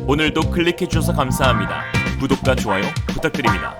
오늘도 클릭해주셔서 감사합니다. 구독과 좋아요 부탁드립니다.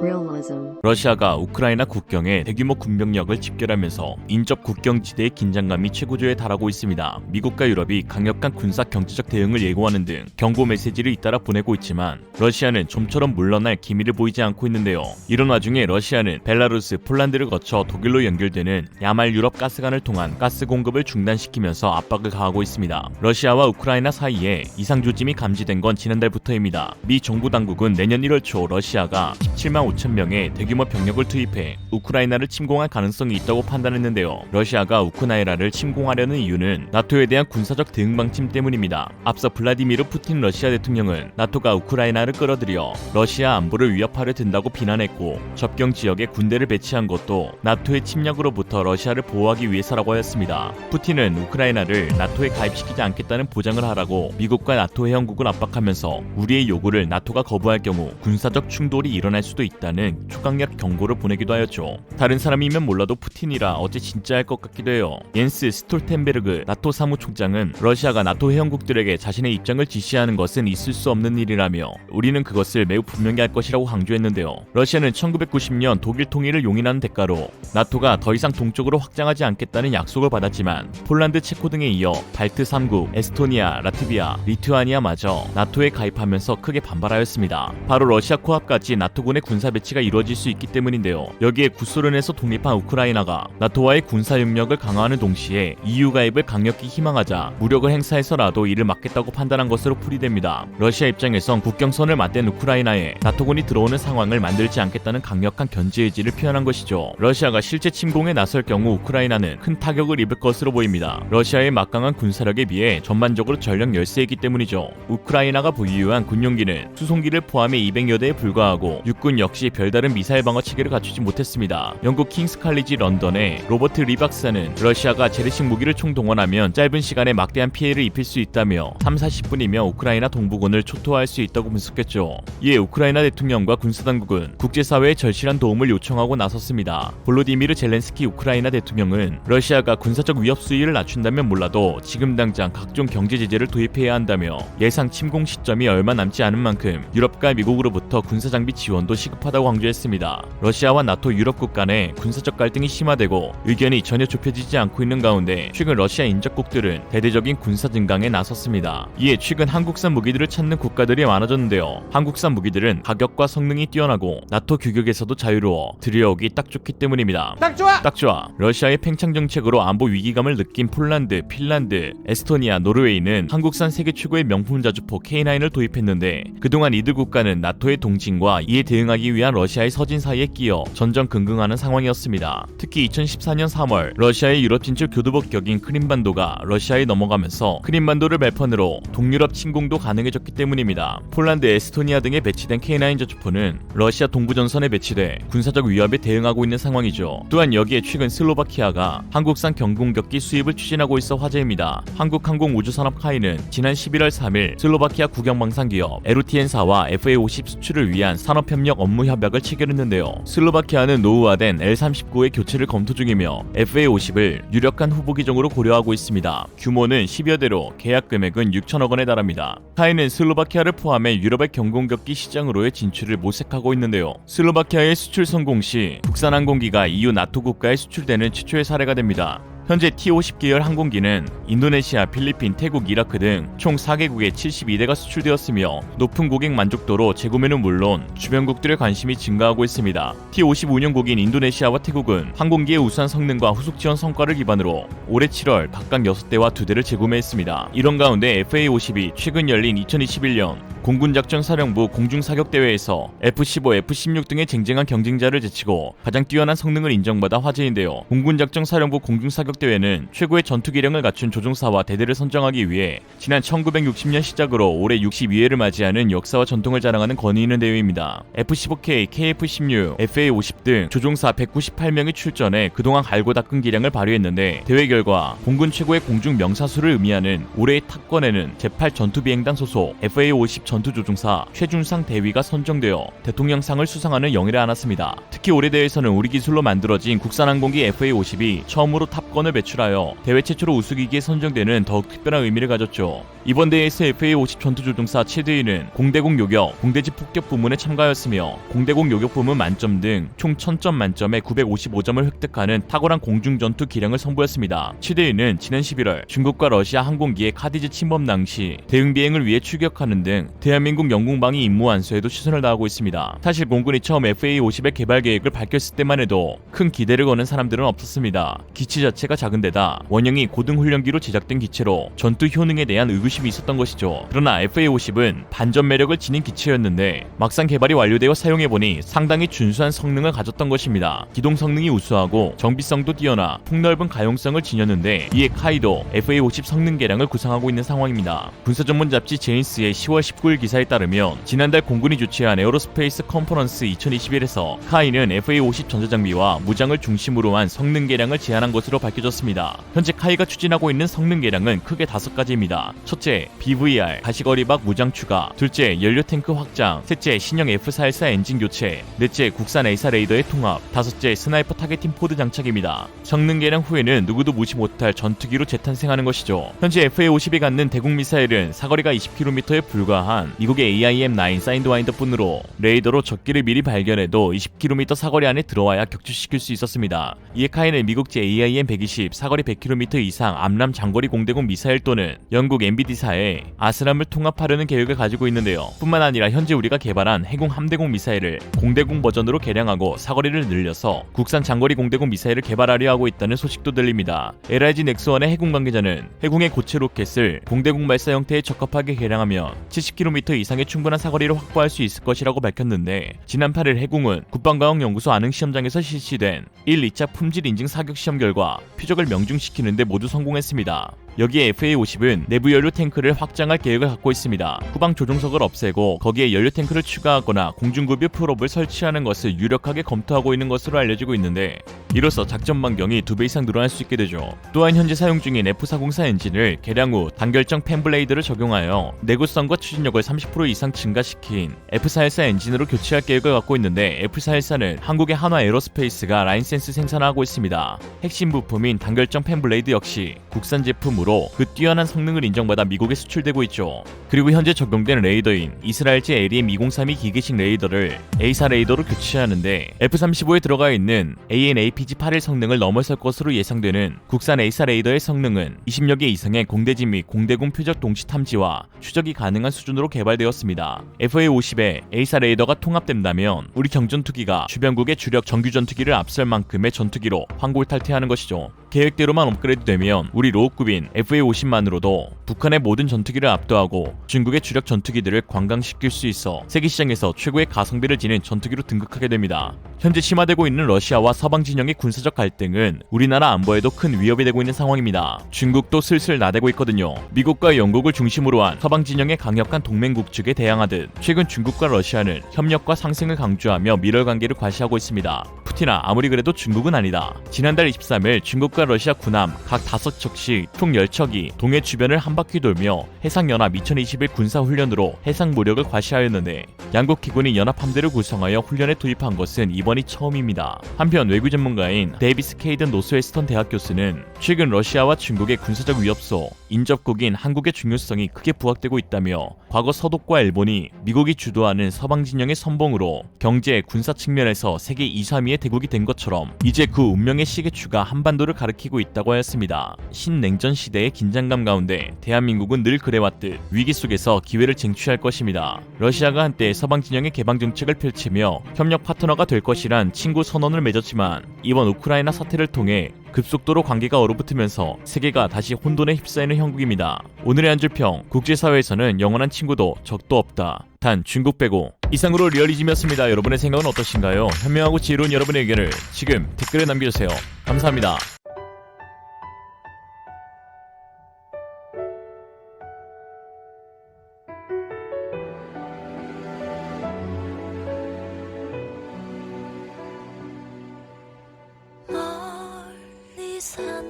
Realism. 러시아가 우크라이나 국경에 대규모 군병력을 집결하면서 인접 국경지대의 긴장감이 최고조에 달하고 있습니다. 미국과 유럽이 강력한 군사 경제적 대응을 예고하는 등 경고 메시지를 잇따라 보내고 있지만 러시아는 좀처럼 물러날 기미를 보이지 않고 있는데요. 이런 와중에 러시아는 벨라루스, 폴란드를 거쳐 독일로 연결되는 야말 유럽 가스관을 통한 가스 공급을 중단시키면서 압박을 가하고 있습니다. 러시아와 우크라이나 사이에 이상 조짐이 감지된 건 지난달부터입니다. 미 정부 당국은 내년 1월 초 러시아가 17만 5천 명의 대규모 병력을 투입해 우크라이나를 침공할 가능성이 있다고 판단했는데요. 러시아가 우크라이나를 침공하려는 이유는 나토에 대한 군사적 대응 방침 때문입니다. 앞서 블라디미르 푸틴 러시아 대통령은 나토가 우크라이나를 끌어들여 러시아 안보를 위협하려 든다고 비난했고, 접경 지역에 군대를 배치한 것도 나토의 침략으로부터 러시아를 보호하기 위해서라고 하였습니다. 푸틴은 우크라이나를 나토에 가입시키지 않겠다는 보장을 하라고 미국과 나토 회원국을 압박하면서 우리의 요구를 나토가 거부할 경우 군사적 충돌이 일어날 수도 있다는 초강력 경고를 보내기도 하였죠. 다른 사람이면 몰라도 푸틴이라 어째 진짜일 것 같기도 해요. 옌스 스톨텐베르그 나토 사무총장은 러시아가 나토 회원국들에게 자신의 입장을 지시하는 것은 있을 수 없는 일이라며 우리는 그것을 매우 분명히 할 것이라고 강조했는데요. 러시아는 1990년 독일 통일을 용인하는 대가로 나토가 더 이상 동쪽으로 확장하지 않겠다는 약속을 받았지만 폴란드, 체코 등에 이어 발트 3국, 에스토니아, 라트비아, 리투아니아마저 나토에 가입하면서 크게 반발하였습니다. 바로 러시아 코앞까지 나토군의 군사 배치가 이루어질 수 있기 때문인데요. 여기에 구소련에서 독립한 우크라이나가 나토와의 군사 협력을 강화하는 동시에 EU 가입을 강력히 희망하자 무력을 행사해서라도 이를 막겠다고 판단한 것으로 풀이됩니다. 러시아 입장에선 국경선을 맞댄 우크라이나에 나토군이 들어오는 상황을 만들지 않겠다는 강력한 견제 의지를 표현한 것이죠. 러시아가 실제 침공에 나설 경우 우크라이나는 큰 타격을 입을 것으로 보입니다. 러시아의 막강한 군사력에 비해 전반적으로 전력 열세이기 때문이죠. 우크라이나가 보유한 군용기는 수송기를 포함해 200여 대에 불과하고 육군 역시 별다른 미사일 방어 체계를 갖추지 못했습니다. 영국 킹스 칼리지 런던의 로버트 리 박사는 러시아가 재래식 무기를 총동원하면 짧은 시간에 막대한 피해를 입힐 수 있다며 3-40분이면 우크라이나 동부군을 초토화할 수 있다고 분석했죠. 이에 우크라이나 대통령과 군사당국은 국제사회의 절실한 도움을 요청하고 나섰습니다. 볼로디미르 젤렌스키 우크라이나 대통령은 러시아가 군사적 위협 수위를 낮춘다면 몰라도 지금 당장 각종 경제 제재를 도입해야 한다며 예상 침공 시점이 얼마 남지 않은 만큼 유럽과 미국으로부터 군사장비 지원도 시급하다고 강조했습니다. 러시아와 나토 유럽국 간의 군사적 갈등이 심화되고 의견이 전혀 좁혀지지 않고 있는 가운데 최근 러시아 인접국들은 대대적인 군사 증강에 나섰습니다. 이에 최근 한국산 무기들을 찾는 국가들이 많아졌는데요. 한국산 무기들은 가격과 성능이 뛰어나고 나토 규격에서도 자유로워 들여오기 딱 좋기 때문입니다. 딱 좋아. 러시아의 팽창 정책으로 안보 위기감을 느낀 폴란드, 핀란드, 에스토니아, 노르웨이는 한국산 세계 최고의 명품 자주포 K9을 도입했는데 그동안 이들 국가는 나토의 동진과 이에 대응하기 위한 러시아의 서진 사이에 끼어 전전긍긍하는 상황이었습니다. 특히 2014년 3월 러시아의 유럽 진출 교두보 격인 크림반도가 러시아에 넘어가면서 크림반도를 발판으로 동유럽 침공도 가능해졌기 때문입니다. 폴란드, 에스토니아 등에 배치된 K9 자주포는 러시아 동부 전선에 배치돼 군사적 위협에 대응하고 있는 상황이죠. 또한 여기에 최근 슬로바키아가 한국산 경공격기 수입을 추진하고 있어 화제입니다. 한국항공우주산업 카이는 지난 11월 3일 슬로바키아 국영방산기업 에루티엔사와 FA50 수출을 위한 산업협력 업무 협약을 체결했는데요. 슬로바키아는 노후화된 L-39의 교체를 검토 중이며 FA50을 유력한 후보기종으로 고려하고 있습니다. 규모는 10여 대로 계약 금액은 6천억 원에 달합니다. 카이는 슬로바키아를 포함해 유럽의 경공격기 시장으로의 진출을 모색하고 있는데요. 슬로바키아의 수출 성공 시 국산 항공기가 EU 나토 국가에 수출되는 최초의 사례가 됩니다. 현재 T-50 계열 항공기는 인도네시아, 필리핀, 태국, 이라크 등 총 4개국에 72대가 수출되었으며 높은 고객 만족도로 재구매는 물론 주변국들의 관심이 증가하고 있습니다. T-50 운영국인 인도네시아와 태국은 항공기의 우수한 성능과 후속 지원 성과를 기반으로 올해 7월 각각 6대와 2대를 재구매했습니다. 이런 가운데 FA-50이 최근 열린 2021년 공군작전사령부 공중사격대회에서 F-15, F-16 등의 쟁쟁한 경쟁자를 제치고 가장 뛰어난 성능을 인정받아 화제인데요. 공군작전사령부 공중사격대회는 최고의 전투기량을 갖춘 조종사와 대대를 선정하기 위해 지난 1960년 시작으로 올해 62회를 맞이하는 역사와 전통을 자랑하는 권위 있는 대회입니다. F-15K, KF-16, FA-50 등 조종사 198명이 출전해 그동안 갈고 닦은 기량을 발휘했는데 대회 결과 공군 최고의 공중 명사수를 의미하는 올해의 탑권에는 제8 전투비행단 소속 FA-50 전투조종사 최준상 대위가 선정되어 대통령상을 수상하는 영예를 안았습니다. 특히 올해 대회에서는 우리 기술로 만들어진 국산 항공기 FA-50이 처음으로 탑건을 배출하여 대회 최초로 우수기기에 선정되는 더욱 특별한 의미를 가졌죠. 이번 대회에서 FA-50 전투조종사 최대위는 공대공 요격, 공대지 폭격 부문에 참가하였으며 공대공 요격 부문 만점 등 총 1000점 만점에 955점을 획득하는 탁월한 공중전투 기량을 선보였습니다. 최대위는 지난 11월 중국과 러시아 항공기의 카디즈 침범 당시 대응 비행을 위해 출격하는 등 대한민국 영공방위 임무 완수에도 최선을 다하고 있습니다. 사실 공군이 처음 FA-50의 개발 계획을 밝혔을 때만 해도 큰 기대를 거는 사람들은 없었습니다. 기체 자체가 작은데다 원형이 고등훈련기로 제작된 기체로 전투 효능에 대한 의구심이 있었던 것이죠. 그러나 FA-50은 반전 매력을 지닌 기체였는데 막상 개발이 완료되어 사용해보니 상당히 준수한 성능을 가졌던 것입니다. 기동 성능이 우수하고 정비성도 뛰어나 폭넓은 가용성을 지녔는데 이에 카이도 FA-50 성능 개량을 구상하고 있는 상황입니다. 군사 전문 잡지 제인스의 10월 19일 기사에 따르면 지난달 공군이 주최한 에어로스페이스 컨퍼런스 2021에서 카이는 FA-50 전자장비와 무장을 중심으로 한 성능 개량을 제안한 것으로 밝혀졌습니다. 현재 카이가 추진하고 있는 성능 개량은 크게 5가지입니다. 첫째, BVR, 가시거리박 무장 추가. 둘째, 연료 탱크 확장. 셋째, 신형 F414 엔진 교체. 넷째, 국산 A사 레이더의 통합. 다섯째, 스나이퍼 타겟팅 포드 장착입니다. 성능 개량 후에는 누구도 무시 못할 전투기로 재탄생하는 것이죠. 현재 FA-50이 갖는 대공 미사일은 사거리가 20km에 불과한 미국의 AIM-9 사이드와인더뿐으로 레이더로 적기를 미리 발견해도 20km 사거리 안에 들어와야 격추시킬 수 있었습니다. 이에 카이는 미국제 AIM-120 사거리 100km 이상 암람 장거리 공대공 미사일 또는 영국 MBD사의 아스람을 통합하려는 계획을 가지고 있는데요. 뿐만 아니라 현재 우리가 개발한 해공 함대공 미사일을 공대공 버전으로 개량하고 사거리를 늘려서 국산 장거리 공대공 미사일을 개발하려 하고 있다는 소식도 들립니다. LIG 넥스원의 해군 관계자는 해공의 고체 로켓을 공대공 발사 형태에 적합하게 개량하면 70km 이상의 충분한 사거리를 확보할 수 있을 것이라고 밝혔는데 지난 8일 해공은 국방과학연구소 안흥시험장에서 실시된 1, 2차 품질 인증 사격 시험 결과 표적을 명중시키는 데 모두 성공했습니다. 여기에 FA-50은 내부 연료 탱크를 확장할 계획을 갖고 있습니다. 후방 조종석을 없애고 거기에 연료 탱크를 추가하거나 공중급유 풀업을 설치하는 것을 유력하게 검토하고 있는 것으로 알려지고 있는데 이로써 작전 반경이 2배 이상 늘어날 수 있게 되죠. 또한 현재 사용 중인 F404 엔진을 개량 후 단결정 팬블레이드를 적용하여 내구성과 추진력을 30% 이상 증가시킨 F414 엔진으로 교체할 계획을 갖고 있는데 F414는 한국의 한화 에어로스페이스가 라인센스 생산하고 있습니다. 핵심 부품인 단결정 팬블레이드 역시 국산 제품으로 그 뛰어난 성능을 인정받아 미국에 수출되고 있죠. 그리고 현재 적용된 레이더인 이스라엘제 LEM-2032 기계식 레이더를 A사 레이더로 교체하는데 F-35에 들어가 있는 AN/APG-81 성능을 넘어설 것으로 예상되는 국산 A사 레이더의 성능은 20여 개 이상의 공대지 및 공대공 표적 동시 탐지와 추적이 가능한 수준으로 개발되었습니다. FA-50에 A사 레이더가 통합된다면 우리 경전투기가 주변국의 주력 정규 전투기를 앞설 만큼의 전투기로 환골탈퇴하는 것이죠. 계획대로만 업그레이드 되면 우리 로우급인 FA-50만으로도 북한의 모든 전투기를 압도하고 중국의 주력 전투기들을 관광시킬 수 있어 세계시장에서 최고의 가성비를 지닌 전투기로 등극하게 됩니다. 현재 심화되고 있는 러시아와 서방 진영의 군사적 갈등은 우리나라 안보에도 큰 위협이 되고 있는 상황입니다. 중국도 슬슬 나대고 있거든요. 미국과 영국을 중심으로 한 서방 진영의 강력한 동맹국 측에 대항하듯 최근 중국과 러시아는 협력과 상생을 강조하며 밀월 관계를 과시하고 있습니다. 푸틴아, 아무리 그래도 중국은 아니다. 지난달 23일 중국과 러시아 군함 각 5척씩 총 10척이 동해 주변을 한 바퀴 돌며 해상연합 2021 군사훈련으로 해상 무력을 과시하였는데 양국 기군이 연합함대를 구성하여 훈련에 투입한 것은 이번이 처음입니다. 한편 외교 전문가인 데이비스 케이든 노스웨스턴 대학 교수는 최근 러시아와 중국의 군사적 위협소 인접국인 한국의 중요성이 크게 부각되고 있다며 과거 서독과 일본이 미국이 주도하는 서방 진영의 선봉으로 경제, 군사 측면에서 세계 2, 3위의 대국이 된 것처럼 이제 그 운명의 시계추가 한반도를 가리키고 있다고 하였습니다. 신냉전 시대의 긴장감 가운데 대한민국은 늘 그래왔듯 위기 속에서 기회를 쟁취할 것입니다. 러시아가 한때 서방 진영의 개방 정책을 펼치며 협력 파트너가 될 것이란 친구 선언을 맺었지만 이번 우크라이나 사태를 통해 급속도로 관계가 얼어붙으면서 세계가 다시 혼돈에 휩싸이는 형국입니다. 오늘의 한 줄 평, 국제사회에서는 영원한 친구도 적도 없다. 단 중국 빼고. 이상으로 리얼리즘이었습니다. 여러분의 생각은 어떠신가요? 현명하고 지혜로운 여러분의 의견을 지금 댓글에 남겨주세요. 감사합니다.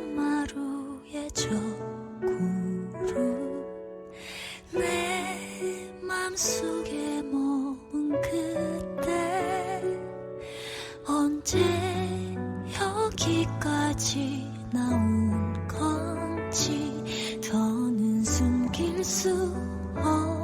산마루의 저 구름 내 맘 맘속에 머문 그때 언제 여기까지 나온 건지 더는 숨길 수 없